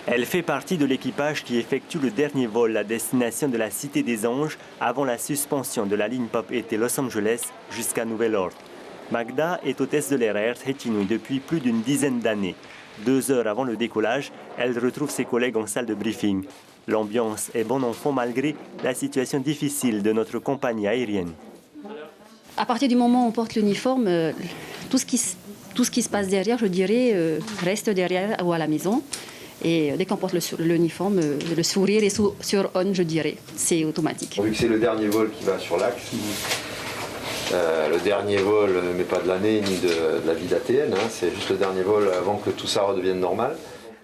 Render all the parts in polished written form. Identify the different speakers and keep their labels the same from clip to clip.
Speaker 1: Elle fait partie de l'équipage qui effectue le dernier vol à destination de la Cité des Anges avant la suspension de la ligne Pop été Los Angeles jusqu'à nouvel ordre. Magda est hôtesse de l'air à Air Tahiti depuis plus d'une dizaine d'années. 2 heures avant le décollage, elle retrouve ses collègues en salle de briefing. L'ambiance est bon enfant malgré la situation difficile de notre compagnie aérienne.
Speaker 2: À partir du moment où on porte l'uniforme, tout ce qui se passe derrière, je dirais, reste derrière ou à la maison. Et dès qu'on porte l'uniforme, le sourire est sur on, je dirais. C'est automatique.
Speaker 3: Vu que c'est le dernier vol qui va sur l'axe, le dernier vol, mais pas de l'année ni de la vie d'ATN, c'est juste le dernier vol avant que tout ça redevienne normal.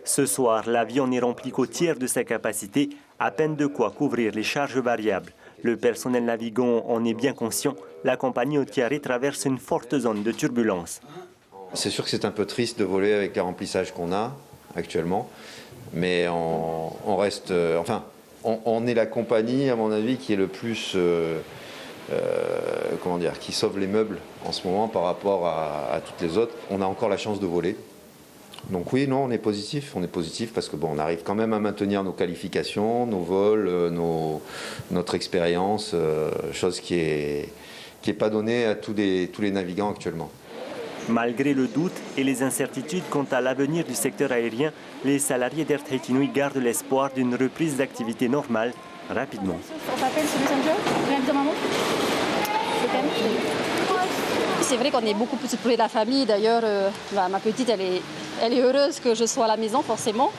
Speaker 1: Ce soir, l'avion n'est rempli qu'au tiers de sa capacité, à peine de quoi couvrir les charges variables. Le personnel navigant en est bien conscient. La compagnie Otiare traverse une forte zone de turbulence.
Speaker 3: C'est sûr que c'est un peu triste de voler avec les remplissages qu'on a actuellement, mais on reste, on est la compagnie, à mon avis, qui est le plus, qui sauve les meubles en ce moment par rapport à toutes les autres. On a encore la chance de voler. Donc oui, non, on est positif parce que on arrive quand même à maintenir nos qualifications, nos vols, notre expérience, chose qui est pas donnée à tous les navigants actuellement.
Speaker 1: Malgré le doute et les incertitudes quant à l'avenir du secteur aérien, les salariés d'Air Tahiti Nui gardent l'espoir d'une reprise d'activité normale rapidement.
Speaker 2: On s'appelle sur Messenger, viens dire maman. C'est vrai qu'on est beaucoup plus près de la famille. D'ailleurs, ma petite, elle est heureuse que je sois à la maison, forcément.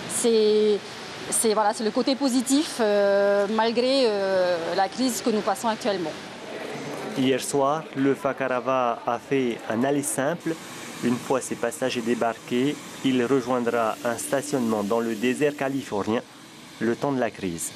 Speaker 2: C'est le côté positif, malgré la crise que nous passons actuellement.
Speaker 1: Hier soir, le Fakarava a fait un aller simple. Une fois ses passagers débarqués, il rejoindra un stationnement dans le désert californien le temps de la crise.